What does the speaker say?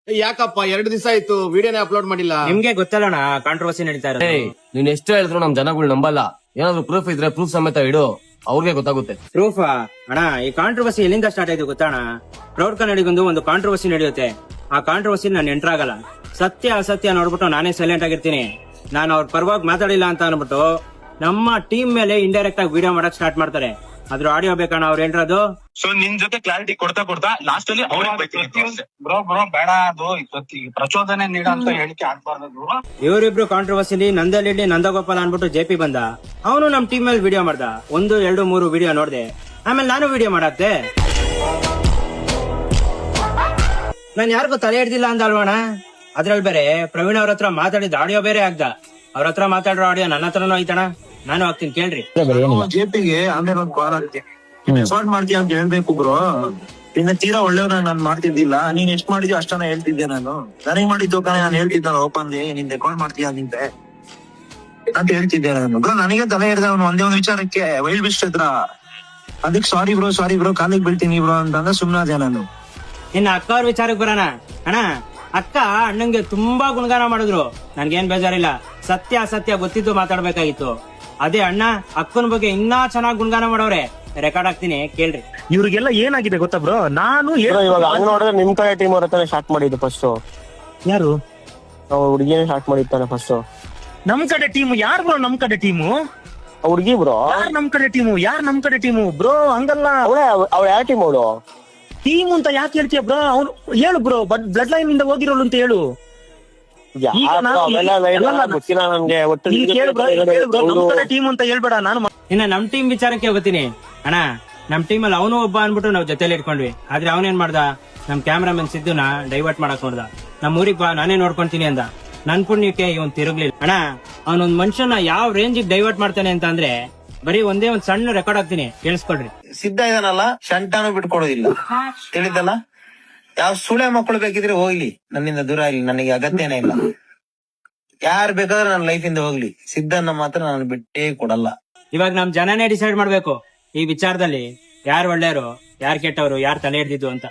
ಯಾಕಪ್ಪ 2 ದಿವಸ ಆಯ್ತು ವಿಡಿಯೋನೇ ಅಪ್ಲೋಡ್ ಮಾಡಿಲ್ಲ. ನಿಮ್ಗೆ ಗೊತ್ತಲ್ಲಣ್ಣ ಕಾಂಟ್ರವರ್ಸಿ ನಡೀತಾ ಇರೋದು. ನೀನ್ ಎಷ್ಟೇ ಹೇಳಿದ್ರು ನಮ್ ಜನಗಳು ನಂಬಲ್ಲ. ಏನಾದ್ರು ಪ್ರೂಫ್ ಇದ್ರೆ ಪ್ರೂಫ್ ಸಮೇತ ಇಡು, ಅವ್ರಿಗೆ ಗೊತ್ತಾಗುತ್ತೆ. ಪ್ರೂಫ್ ಅಣ್ಣ, ಈ ಕಾಂಟ್ರವರ್ಸಿ ಎಲ್ಲಿಂದ ಸ್ಟಾರ್ಟ್ ಆಯ್ತು ಗೊತ್ತಣ್ಣ? ಪ್ರೌಢ ಕನ್ನಡಿಗೊಂದು ಒಂದು ಕಾಂಟ್ರವರ್ಸಿ ನಡೆಯುತ್ತೆ. ಆ ಕಾಂಟ್ರವರ್ಸಿ ನಾನು ಎಂಟರ್ ಆಗಲ್ಲ. ಸತ್ಯ ಅಸತ್ಯ ನೋಡ್ಬಿಟ್ಟು ನಾನೇ ಸೈಲೆಂಟ್ ಆಗಿರ್ತೀನಿ. ನಾನು ಅವ್ರ ಪರವಾಗಿ ಮಾತಾಡಿಲ್ಲ ಅಂತ ಅನ್ಬಿಟ್ಟು ನಮ್ಮ ಟೀಮ್ ಮೇಲೆ ಇಂಡೈರೆಕ್ಟ್ ಆಗಿ ವಿಡಿಯೋ ಮಾಡಕ್ ಸ್ಟಾರ್ಟ್ ಮಾಡ್ತಾರೆ. ಅದ್ರ ಆಡಿಯೋ ಬೇಕಣ್ಣ ಅವ್ರು ಏನ್ರದು. ಸೊ ನಿನ್ ಜೊತೆ ಕ್ಲಾರಿಟಿ ಕೊಡ್ತಾ ಲಾಸ್ಟ್ ಅಲ್ಲಿ ಬ್ರೋ ಬೇಡ, ಅದು ಪ್ರಚೋದನೆ ನೀಡ ಅಂತ ಹೇಳಿಕೆ ಆಗ್ಬಾರ್ದು. ಇವರಿಬ್ರು ಕಾಂಟ್ರವರ್ಸಿಲಿ ನಂದಲಿಡ್ಡಿ ನಂದಗೋಪಾಲ್ ಅನ್ಬಿಟ್ಟು ಜೆಪಿ ಬಂದ. ಅವನು ನಮ್ ಟೀಮ್ ಮೇಲೆ ವಿಡಿಯೋ ಮಾಡ್ದ. 1, 2, 3 ವಿಡಿಯೋ ನೋಡ್ದೆ. ಆಮೇಲೆ ನಾನು ವಿಡಿಯೋ ಮಾಡತ್ತೆ. ನಾನ್ ಯಾರಿಗೂ ತಲೆ ಹಿಡ್ದಿಲ್ಲ ಅಂದ ಅಲ್ವಣ. ಅದ್ರಲ್ಲಿ ಬೇರೆ ಪ್ರವೀಣ್ ಅವ್ರ ಹತ್ರ ಮಾತಾಡಿದ ಆಡಿಯೋ ಬೇರೆ ಆಗ್ದ. ಅವ್ರ ಹತ್ರ ಮಾತಾಡೋ ಆಡಿಯೋ ನನ್ನ ಹತ್ರನೂ ಐತಣ. ನಾನು ಹಾಕ್ತೀನಿ ಕೇಳ್ರಿ. ಜೆಪಿಗೆ ಆಮೇಲೆ ಒಂದ್ ಕಾಲ್ ಆಗ್ತೀನಿ, ರೆಕಾರ್ಡ್ ಮಾಡ್ತೀಯ ಅಂತ ಹೇಳ್ಬೇಕು ಬ್ರೋ. ಇನ್ನ ತೀರಾ ಒಳ್ಳೆಯವ್ರ ನಾನ್ ಮಾಡ್ತಿದ್ದಿಲ್ಲ. ನೀನ್ ಎಷ್ಟ್ ಮಾಡಿದ್ಯೋ ಅಷ್ಟನ್ನ ಹೇಳ್ತಿದ್ದೆ. ನಾನು ನನಗೆ ಮಾಡಿದ್ದು ನಾನು ಹೇಳ್ತಿದ್ದ ಓಪನ್ಲಿ, ನೀನ್ ರೆಕಾರ್ಡ್ ಮಾಡ್ತೀಯ ನಿಂತೆ ಅಂತ ಹೇಳ್ತಿದ್ದೆ ನಾನು. ಬ್ರೋ ನನಗೆ ತಲೆ ಹಿಡ್ದ ಅವ್ನು ಒಂದೇ ಒಂದು ವಿಚಾರಕ್ಕೆ ವೈಲ್ಡ್ ಬಿಸ್ಟ್ ಹತ್ರ. ಅದಕ್ಕೆ ಸಾರಿ ಬ್ರೋ ಕಾಲಿಗೆ ಬೀಳ್ತೀನಿ ಬ್ರೋ ಅಂತಂದ್ರೆ ಸುಮ್ನಾದೆ ನಾನು. ಇನ್ನ ಅಕ್ಕ ಅವ್ರ ವಿಚಾರಕ್ಕೆ ಬರೋಣ ಅಣ್ಣ. ಅಕ್ಕ ಅಣ್ಣಂಗೆ ತುಂಬಾ ಗುಣಗಾನ ಮಾಡಿದ್ರು. ನನ್ಗೇನ್ ಬೇಜಾರಿಲ್ಲ. ಸತ್ಯ ಅಸತ್ಯ ಗೊತ್ತಿದ್ದು ಮಾತಾಡ್ಬೇಕಾಗಿತ್ತು. ಅದೇ ಅಣ್ಣ ಅಕ್ಕನ ಬಗ್ಗೆ ಇನ್ನಾ ಚೆನ್ನಾಗಿ ಗುಣಗಾನ ಮಾಡೋರೆ. ರೆಕಾರ್ಡ್ ಹಾಕ್ತೀನಿ ಕೇಳ್ರಿ. ಇವ್ರಿಗೆಲ್ಲ ಏನಾಗಿದೆ ಗೊತ್ತಾ ಬ್ರೋ? ನಾನು ಇವಾಗ ಹಂಗ್ ನೋಡಿದ್ರೆ ನಿಮ್ ಕಡೆ ಟೀಮ್ ಅವ್ರ ಹತ್ರನೇ ಸ್ಟಾರ್ಟ್ ಮಾಡಿದ್ದು ಫಸ್ಟ್. ಯಾರು ಹುಡುಗಿನೇ ಸ್ಟಾರ್ಟ್ ಮಾಡಿರ್ತಾನೆ ಫಸ್ಟ್. ನಮ್ ಕಡೆ ಟೀಮು ಯಾರು ಬ್ರೋ? ನಮ್ ಕಡೆ ಟೀಮು ಹುಡುಗಿ ಬ್ರೋ. ಯಾರು ನಮ್ ಕಡೆ ಟೀಮು? ಯಾರು ನಮ್ ಕಡೆ ಟೀಮು ಬ್ರೋ? ಹಂಗಲ್ಲ. ಅವ್ಳ ಯಾವ ಟೀಮ್ ಅವಳು? ಟೀಮ್ ಅಂತ ಯಾಕೆ ಹೇಳ್ತೀಯ ಬ್ರೋ? ಅವ್ನು ಹೇಳು ಬ್ರೋ, ಬಟ್ ಬ್ಲಡ್ ಲೈನ್ ಇಂದ ಹೋಗಿರೋಳು ಅಂತ ಹೇಳು. ಗೊತ್ತಿಲ್ಲ ನನ್ಗೆ. ಒಟ್ಟು ನಮ್ ಕಡೆ ಟೀಮ್ ಅಂತ ಹೇಳ್ಬೇಡ. ನಾನು ಇನ್ನ ನಮ್ ಟೀಮ್ ವಿಚಾರಕ್ಕೆ ಹೋಗ್ತೀನಿ ಅಣ್ಣ. ನಮ್ ಟೀಮ್ ಅಲ್ಲಿ ಅವನು ಒಬ್ಬ ಅನ್ಬಿಟ್ಟು ನಾವ್ ಜೊತೆಲಿ ಇಟ್ಕೊಂಡ್ವಿ. ಆದ್ರೆ ಅವನೇನ್ ಮಾಡ್ದ, ನಮ್ ಕ್ಯಾಮ್ರಾಮನ್ ಸಿದ್ದುನ ಡೈವರ್ಟ್ ಮಾಡಕ್ ನೋಡ್ದ. ನಮ್ ಊರಿಗೆ ಬಾ ನಾನೇ ನೋಡ್ಕೊಂತೀನಿ ಅಂದ. ನನ್ ಪುಣ್ಯಕ್ಕೆ ಇವನ್ ತಿರುಗ್ಲಿಲ್ಲ ಅಣ್ಣ. ಅವನೊಂದ್ ಮನುಷ್ಯನ ಯಾವ ರೇಂಜಿಗೆ ಡೈವರ್ಟ್ ಮಾಡ್ತಾನೆ ಅಂತ ಅಂದ್ರೆ ಬರೀ ಒಂದೇ ಒಂದ್ ಸಣ್ಣ ರೆಕಾರ್ಡ್ ಹಾಕ್ತೀನಿ ಕೇಳಿಸ್ಕೊಳ್ರಿ. ಸಿದ್ಧ ಇದಾನಲ್ಲ, ಶಂಟಾನು ಬಿಟ್ಕೊಡೋದಿಲ್ಲ, ತಿಳಿದಲ್ಲ. ಯಾವ ಸುಳೆ ಮಕ್ಕಳು ಬೇಕಿದ್ರೆ ಹೋಗ್ಲಿ, ನನ್ನಿಂದ ದೂರ ಆಗ್ಲಿ, ನನಗೆ ಅಗತ್ಯನೇ ಇಲ್ಲ. ಯಾರು ಬೇಕಾದ್ರೆ ನನ್ನ ಲೈಫಿಂದ ಹೋಗ್ಲಿ, ಸಿದ್ಧನ್ನ ಮಾತ್ರ ನಾನು ಬಿಟ್ಟೇ ಕೊಡಲ್ಲ. ಇವಾಗ ನಮ್ ಜನನೇ ಡಿಸೈಡ್ ಮಾಡ್ಬೇಕು ಈ ವಿಚಾರದಲ್ಲಿ ಯಾರು ಒಳ್ಳೆಯವರು, ಯಾರು ಕೆಟ್ಟವರು, ಯಾರು ತಲೆ ಹಿಡ್ದಿದ್ದು ಅಂತ.